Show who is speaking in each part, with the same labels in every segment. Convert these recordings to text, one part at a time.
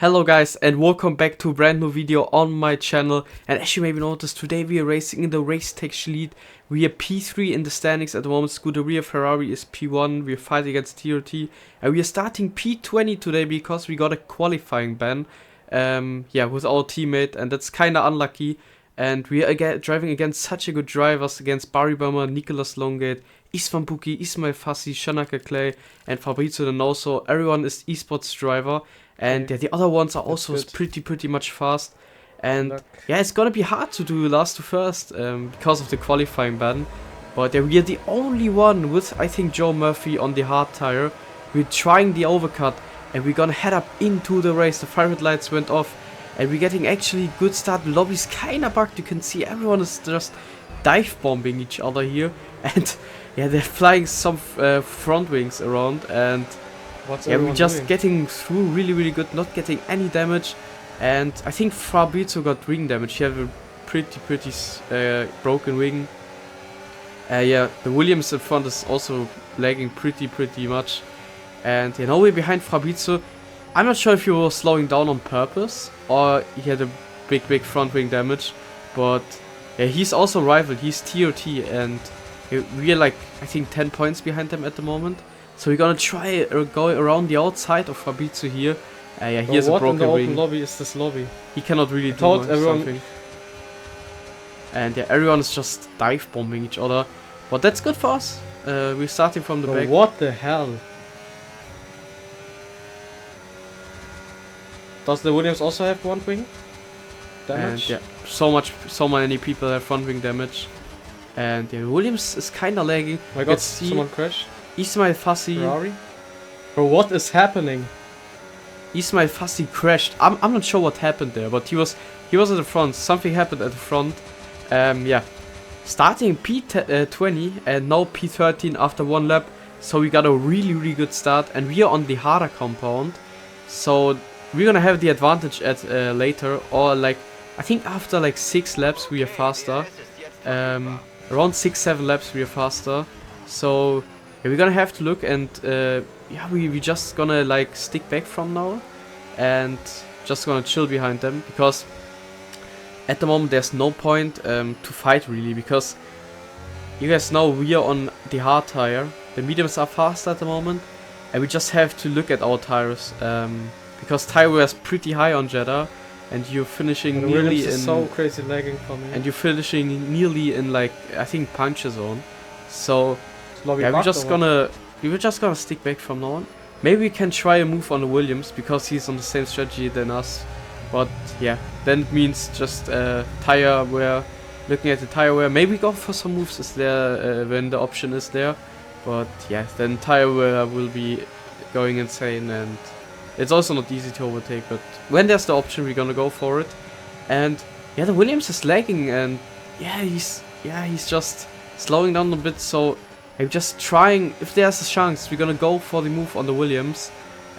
Speaker 1: Hello guys and welcome back to a brand new video on my channel. And as you maybe noticed, today we are racing in the RaceTech lead. We are P3 in the standings at the moment. Scuderia Ferrari is P1. We are fighting against TRT. And we are starting P20 today because we got a qualifying ban. With our teammate, and that's kinda unlucky. And we are driving against such a good drivers, against Barry Bummer, Nicholas Longate, Isvan Buki, Ismail Fassi, Shanaka Clay, and Fabrizio Denoso. Everyone is esports driver. And
Speaker 2: Okay.
Speaker 1: yeah, the other ones are also
Speaker 2: Good.
Speaker 1: pretty much fast. And
Speaker 2: Luck.
Speaker 1: yeah, it's gonna be hard to do last to first because of the qualifying ban. But we are the only one with, I think, Joe Murphy on the hard tire. We're trying the overcut and we're gonna head up into the race. The fire lights went off and we're getting actually good start. The lobby's kinda bugged. You can see everyone is just dive bombing each other here. And yeah, they're flying some front wings around, and
Speaker 2: What's
Speaker 1: yeah, we're
Speaker 2: everyone
Speaker 1: just
Speaker 2: doing?
Speaker 1: getting through really good, not getting any damage. And I think Fabrizio got wing damage. He had a pretty broken wing. The Williams in front is also lagging pretty much. And you know, we're behind Fabrizio. I'm not sure if he was slowing down on purpose or he had a big front wing damage. But yeah, he's also rival. He's TOT, and we are like, I think 10 points behind them at the moment. So we're gonna try go around the outside of Fabrizio here. Here's a broken
Speaker 2: what in the
Speaker 1: wing.
Speaker 2: open lobby is this lobby?
Speaker 1: He cannot really do
Speaker 2: thought everyone-
Speaker 1: something. And yeah, everyone is just dive bombing each other. But that's good for us. We're starting from the
Speaker 2: Bro,
Speaker 1: back.
Speaker 2: what the hell? Does the Williams also have one wing damage?
Speaker 1: And yeah, so many people have front wing damage. And yeah, Williams is kinda lagging.
Speaker 2: My
Speaker 1: You
Speaker 2: god,
Speaker 1: can see
Speaker 2: someone crashed.
Speaker 1: Ismail Fassi.
Speaker 2: Ferrari? Bro, what is happening?
Speaker 1: Ismail Fassi crashed. I'm not sure what happened there, but he was at the front. Something happened at the front. Starting P20 and now P13 after one lap. So we got a really good start, and we are on the harder compound. So we're gonna have the advantage at later, or like I think after like 6 laps we are faster. Around 6-7 laps we are faster. So yeah, we're gonna have to look, and we just gonna like stick back from now and just gonna chill behind them, because at the moment there's no point to fight really, because you guys know we are on the hard tire. The mediums are faster at the moment, and we just have to look at our tires, because tire wear is pretty high on Jeddah, and you're finishing
Speaker 2: The
Speaker 1: nearly
Speaker 2: Williams
Speaker 1: in
Speaker 2: is so crazy lagging for me.
Speaker 1: and you're finishing nearly in like I think puncture zone. So
Speaker 2: Is lobby
Speaker 1: yeah,
Speaker 2: bugged or what?
Speaker 1: we're just gonna stick back from now on. Maybe we can try a move on the Williams because he's on the same strategy than us. But yeah, then it means just tire wear. Looking at the tire wear, maybe go for some moves is there when the option is there. But yeah, then tire wear will be going insane, and it's also not easy to overtake. But when there's the option, we're gonna go for it. And yeah, the Williams is lagging, and he's just slowing down a bit. So I'm just trying, if there's a chance, we're gonna go for the move on the Williams.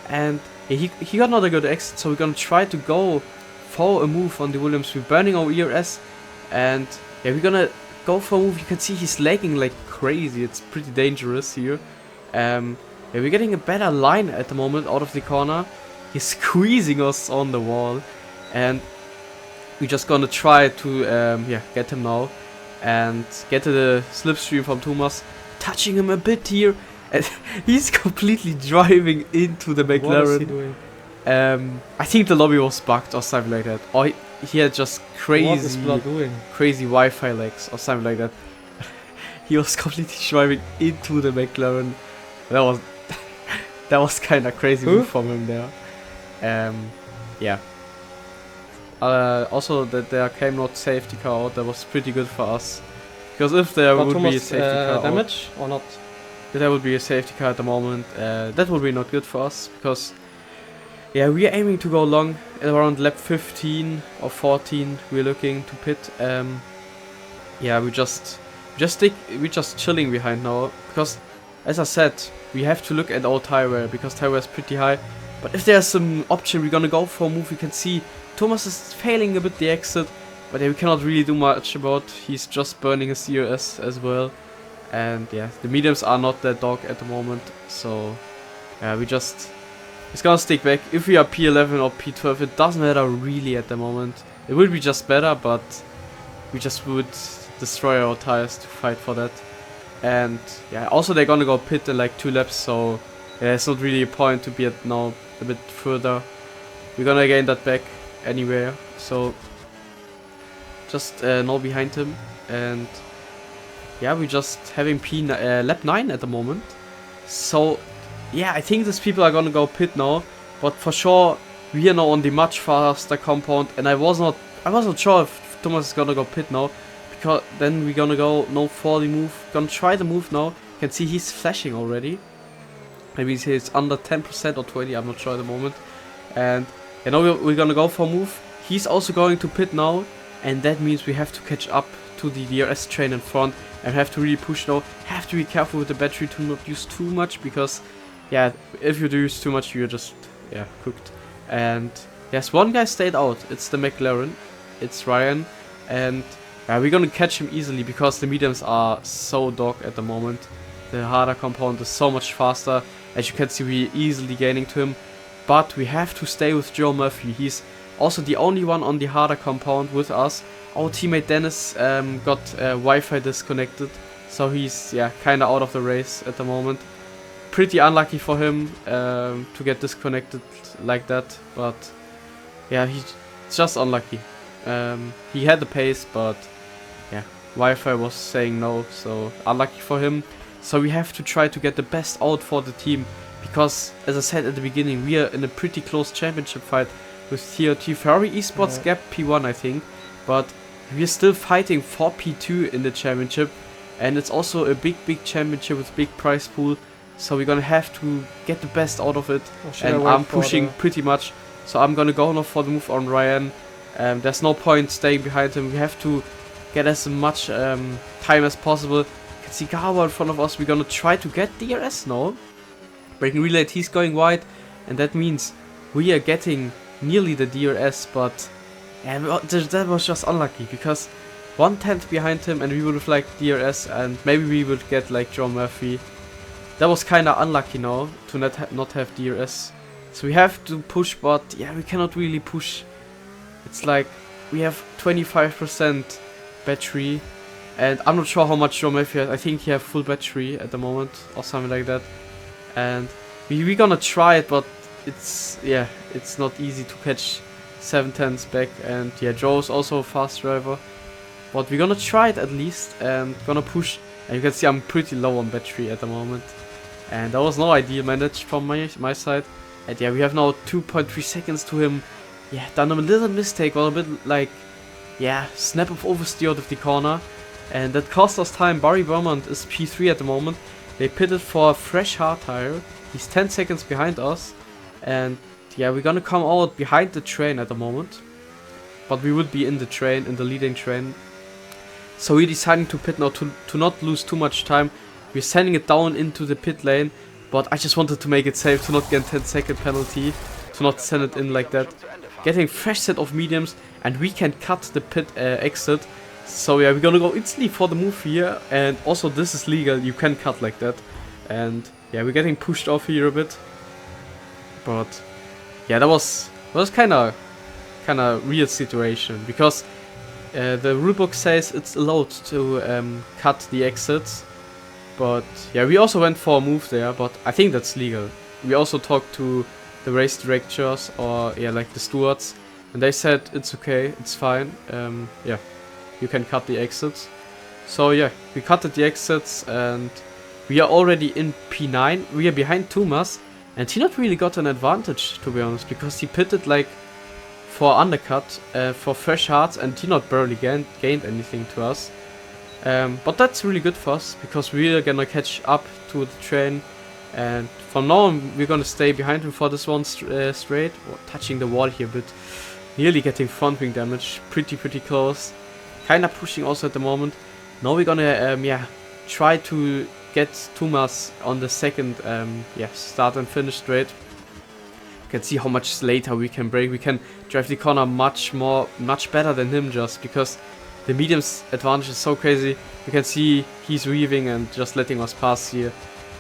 Speaker 1: And yeah, he got not a good exit, so we're gonna try to go for a move on the Williams. We're burning our ERS, and yeah, we're gonna go for a move. You can see he's lagging like crazy. It's pretty dangerous here. We're getting a better line at the moment out of the corner. He's squeezing us on the wall, and we're just gonna try to get him now and get to the slipstream from Thomas, touching him a bit here, and he's completely driving into the
Speaker 2: What is he
Speaker 1: McLaren.
Speaker 2: doing?
Speaker 1: I think the lobby was bugged or something like that, or he had just
Speaker 2: What is Blood
Speaker 1: crazy
Speaker 2: doing?
Speaker 1: Wi-Fi lags or something like that. He was completely driving into the McLaren. That was kind of crazy
Speaker 2: Who?
Speaker 1: move from him there. Also that there came not safety car out, that was pretty good for us. Because if there
Speaker 2: Got
Speaker 1: would
Speaker 2: too
Speaker 1: be a
Speaker 2: much
Speaker 1: safety car
Speaker 2: damage or not?
Speaker 1: if there would be a safety car at the moment, that would be not good for us, because yeah, we are aiming to go long at around lap 15 or 14. We're looking to pit. We're just chilling behind now, because as I said, we have to look at our tire wear, because tire wear is pretty high. But if there's some option, we're gonna go for a move. You can see Thomas is failing a bit the exit, but yeah, we cannot really do much about. He's just burning his ERS as well. And yeah, the mediums are not that dog at the moment, so yeah, we just He's gonna stick back. If we are P11 or P12, it doesn't matter really at the moment. It would be just better, but we just would destroy our tires to fight for that. And yeah, also they're gonna go pit in like 2 laps, so yeah, it's not really a point to be at now a bit further. We're gonna gain that back anywhere, so just now behind him. And yeah, we're just having lap 9 at the moment. So yeah, I think these people are gonna go pit now, but for sure we are now on the much faster compound, and I was not sure if Thomas is gonna go pit now, because then we're gonna go no for the move. Gonna try the move now. You can see he's flashing already. Maybe he's under 10% or 20, I'm not sure at the moment. And you know, we're gonna go for a move. He's also going to pit now, and that means we have to catch up to the DRS train in front and have to really push now. Have to be careful with the battery to not use too much, because yeah, if you do use too much, you're just cooked. And yes, one guy stayed out. It's the McLaren. It's Ryan, and we're gonna catch him easily because the mediums are so dog at the moment. The harder compound is so much faster. As you can see, we're easily gaining to him, but we have to stay with Joe Murphy. He's also the only one on the harder compound with us. Our teammate Dennis got Wi-Fi disconnected, so he's kinda out of the race at the moment. Pretty unlucky for him to get disconnected like that, but yeah, he's just unlucky. He had the pace, but yeah, Wi-Fi was saying no, so unlucky for him. So we have to try to get the best out for the team, because as I said at the beginning, we are in a pretty close championship fight with TRT Ferrari Esports Gap P1, I think, but we are still fighting for P2 in the championship, and it's also a big championship with big prize pool. So we're gonna have to get the best out of it, and I'm pushing pretty much. So I'm gonna go now for the move on Ryan. There's no point staying behind him. We have to get as much time as possible. You can see Gawa in front of us. We're gonna try to get DRS now. Breaking relay, he's going wide, and that means we are getting nearly the DRS, but that was just unlucky, because 1/10 behind him and we would have like DRS, and maybe we would get like Joe Murphy. That was kinda unlucky now to not have DRS. So we have to push, but yeah, we cannot really push. It's like we have 25% battery, and I'm not sure how much Joe Murphy has. I think he has full battery at the moment or something like that. And we're gonna try it, but it's not easy to catch 7/10s back. And yeah, Joe's also a fast driver, but we're gonna try it at least and gonna push. And you can see I'm pretty low on battery at the moment, and that was no ideal managed from my side. And yeah, we have now 2.3 seconds to him. Yeah, done a little mistake, or a bit like snap of oversteer out of the corner, and that cost us time. Barry Vermont is P3 at the moment. They pitted for a fresh hard tire. He's 10 seconds behind us, and yeah, we're gonna come out behind the train at the moment, but we would be in the train, in the leading train. So we're deciding to pit now to not lose too much time. We're sending it down into the pit lane, but I just wanted to make it safe, to not get a 10-second penalty, to not send it in like that. Getting fresh set of mediums, and we can cut the pit exit. So yeah, we're gonna go instantly for the move here, and also this is legal, you can cut like that. And yeah, we're getting pushed off here a bit, but yeah, that was kinda weird situation, because the rulebook says it's allowed to cut the exits, but yeah, we also went for a move there, but I think that's legal. We also talked to the race directors, or like the stewards, and they said it's okay, it's fine. Yeah, you can cut the exits. So yeah, we cut the exits, and we are already in P9. We are behind Thomas, and he not really got an advantage, to be honest, because he pitted like for undercut, for fresh hards, and he not barely gained anything to us. But that's really good for us, because we are gonna catch up to the train, and from now on we're gonna stay behind him for this one straight. Touching the wall here a bit, nearly getting front wing damage, pretty close. Kinda pushing also at the moment. Now we're gonna try to get Thomas on the second start and finish straight. You can see how much later we can brake. We can drive the corner much better than him, just because the medium's advantage is so crazy. You can see he's weaving and just letting us pass here.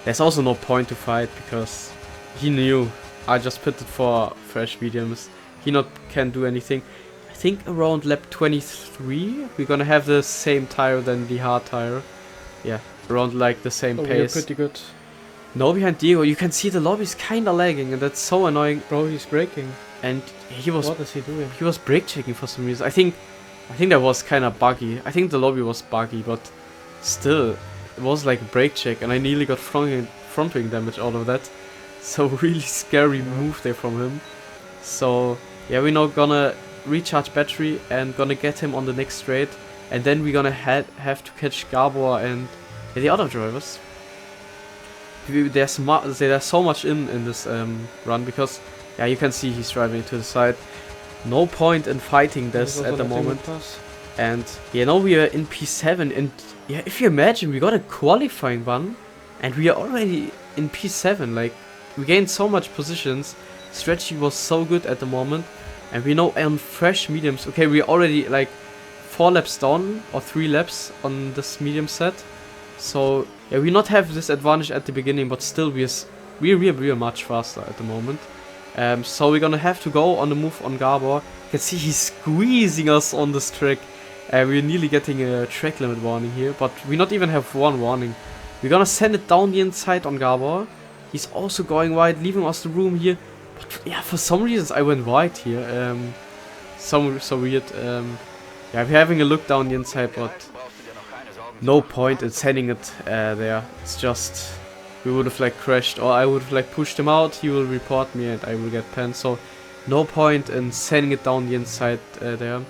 Speaker 1: There's also no point to fight, because he knew I just pitted for fresh mediums. He not can do anything. I think around lap 23 we're gonna have the same tire than the hard tire. Yeah, around like the same
Speaker 2: We're
Speaker 1: pace.
Speaker 2: pretty good.
Speaker 1: No, behind Diego, you can see the lobby's kinda lagging, and that's so annoying.
Speaker 2: Bro, he's braking.
Speaker 1: And he was
Speaker 2: What is he doing?
Speaker 1: he was brake checking for some reason. I think that was kinda buggy. I think the lobby was buggy, but still, it was like a brake check, and I nearly got front wing damage out of that. So really scary move there from him. So yeah, we're now gonna recharge battery and gonna get him on the next straight, and then we're gonna have to catch Gabor and the other drivers. There's so much in this run, because yeah, you can see he's driving to the side. No point in fighting this at the moment. And yeah, now we are in P7, and yeah, if you imagine, we got a qualifying one and we are already in P7. Like, we gained so much positions. Strategy was so good at the moment, and we know on fresh mediums. Okay, we're already like 4 laps down or 3 laps on this medium set. So yeah, we not have this advantage at the beginning, but still we're much faster at the moment. So we're gonna have to go on the move on Gabor. You can see he's squeezing us on this track. We're nearly getting a track limit warning here, but we not even have one warning. We're gonna send it down the inside on Gabor. He's also going wide, leaving us the room here. But yeah, for some reasons I went wide here. So weird. Yeah, we're having a look down the inside, but no point in sending it there. It's just, we would have like crashed, or I would have like pushed him out. He will report me and I will get penned. So no point in sending it down the inside there.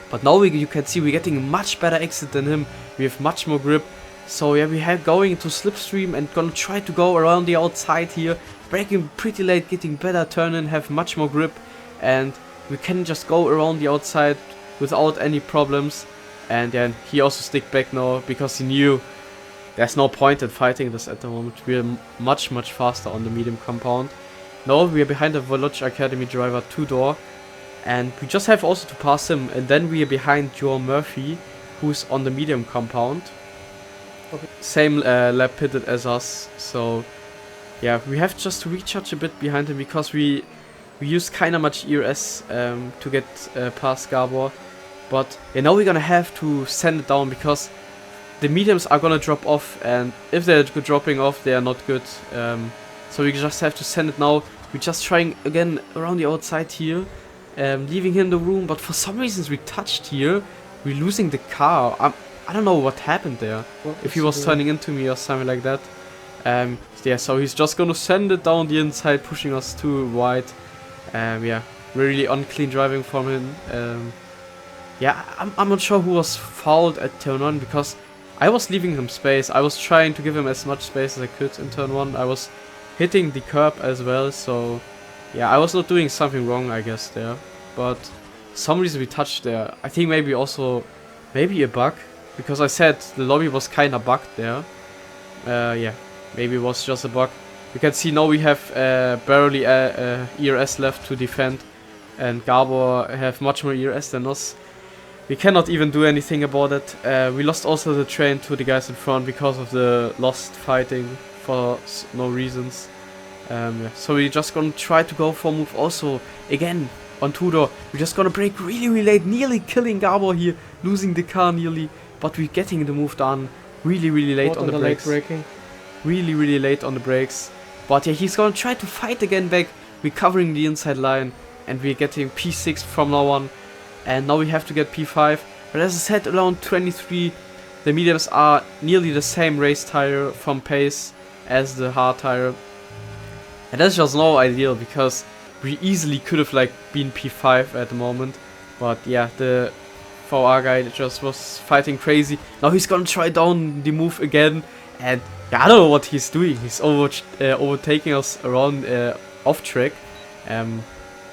Speaker 1: But now you can see we're getting a much better exit than him. We have much more grip. So yeah, we have going to slipstream and gonna try to go around the outside here. Braking pretty late, getting better turn in, have much more grip. And we can just go around the outside without any problems. And then he also stick back now, because he knew there's no point in fighting this at the moment. We're much faster on the medium compound. Now we are behind the Volodge Academy driver 2-door. And we just have also to pass him. And then we are behind Joe Murphy, who's on the medium compound.
Speaker 2: Okay.
Speaker 1: Same lap pitted as us. So yeah, we have just to recharge a bit behind him, because we use kinda much ERS to get past Gabor. But yeah, now we're gonna have to send it down, because the mediums are gonna drop off, and if they're dropping off, they are not good. So we just have to send it now. We're just trying again around the outside here, leaving him the room, but for some reasons we touched here. We're losing the car. I don't know what happened there. If he was turning into me or something like that. Yeah, so he's just gonna send it down the inside, pushing us too wide. Yeah, really unclean driving from him. Yeah, I'm not sure who was fouled at turn 1, because I was leaving him space. I was trying to give him as much space as I could in turn 1. I was hitting the curb as well, so yeah, I was not doing something wrong, I guess, there. But some reason we touched there. I think maybe also, maybe a bug, because I said the lobby was kinda bugged there. Yeah, maybe it was just a bug. You can see now we have barely ERS left to defend, and Gabor have much more ERS than us. We cannot even do anything about it. We lost also the train to the guys in front because of the lost fighting for no reasons. Yeah. So we're just gonna try to go for a move also again on 2-door. We're just gonna brake really late, nearly killing Gabor here, losing the car nearly, but we're getting the move done really late on the brakes. Really late on the brakes. But yeah, he's gonna try to fight again back. We're covering the inside line, and we're getting P6 from now on. And now we have to get P5. But as I said, around 23, the mediums are nearly the same race tire from pace as the hard tire. And that's just no ideal, because we easily could have like been P5 at the moment. But yeah, the VR guy just was fighting crazy. Now he's gonna try down the move again. And yeah, I don't know what he's doing. He's overtaking us around off track.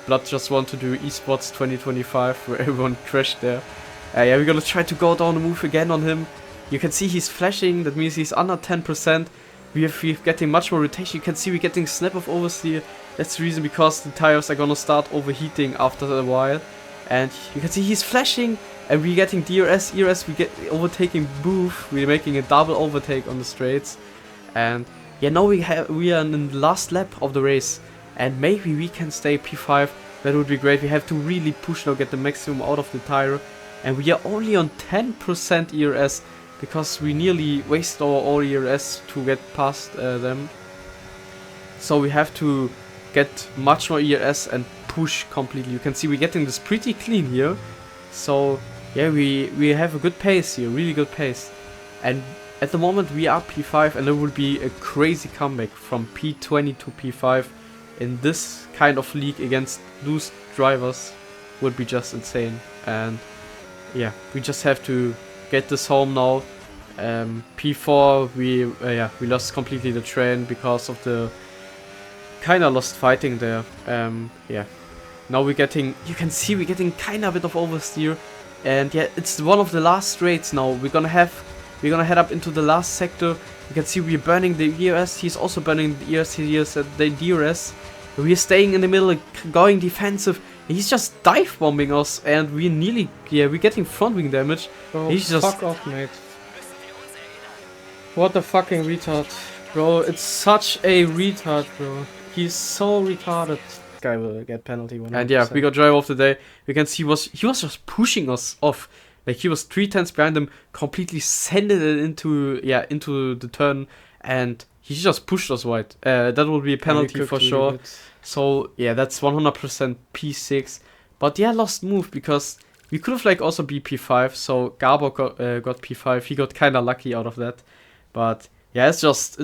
Speaker 1: Blood just want to do esports 2025 where everyone crashed there. Yeah, we're gonna try to go down the move again on him. You can see he's flashing, that means he's under 10%. We're getting much more rotation. You can see we're getting snap of oversteer. That's the reason, because the tires are gonna start overheating after a while. And you can see he's flashing, and we're getting DRS, ERS, we get overtaking Booth. We're making a double overtake on the straights. And yeah, now we are in the last lap of the race. and maybe we can stay P5. That would be great. We have to really push now, get the maximum out of the tire, and we are only on 10% ERS because we nearly waste our all ERS to get past them. So we have to get much more ERS and push completely. You can see we're getting this pretty clean here. So yeah, we have a good pace here, really good pace. And at the moment we are P5, and it will be a crazy comeback from P20 to P5 in this kind of league against those drivers would be just insane. And yeah, we just have to get this home now. P4 we lost completely the train because of the kinda lost fighting there. Yeah, now we're getting, you can see we're getting kinda a bit of oversteer, and yeah, it's one of the last straights now. We're gonna head up into the last sector. You can see we're burning the ERS. He's also burning the ERS. He is at the DRS. We're staying in the middle, going defensive. He's just dive bombing us, and we're nearly, yeah, we're getting front wing damage.
Speaker 2: Bro,
Speaker 1: He's just
Speaker 2: fuck off, mate. What a fucking retard. Bro, it's such a retard, bro. He's so retarded. This guy will get penalty 100%.
Speaker 1: And yeah, we got driver of the day. You can see he was just pushing us off. Like he was 3/10 behind him, completely sending it into the turn, and he just pushed us wide. That will be a penalty for sure. So yeah, that's 100% P6. But yeah, lost move because we could have like also be P5. So Gabor got P5. He got kind of lucky out of that. But yeah, it's just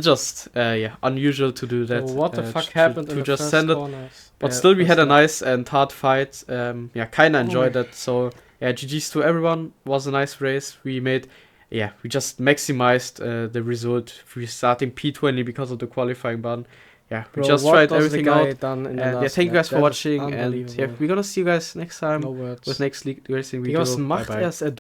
Speaker 1: unusual to do that.
Speaker 2: So what the fuck happened
Speaker 1: to
Speaker 2: in the
Speaker 1: just
Speaker 2: first
Speaker 1: send it?
Speaker 2: corners?
Speaker 1: But still, we had a nice and hard fight. Yeah, kinda enjoyed that. So yeah, GG's to everyone. Was a nice race. We just maximized the result. We're starting P20 because of the qualifying button. Yeah, we just tried everything out. And yeah, thank you guys for watching. And yeah, we're gonna see you guys next time
Speaker 2: No words.
Speaker 1: with next league racing video.
Speaker 2: Because macht
Speaker 1: Bye bye.
Speaker 2: erst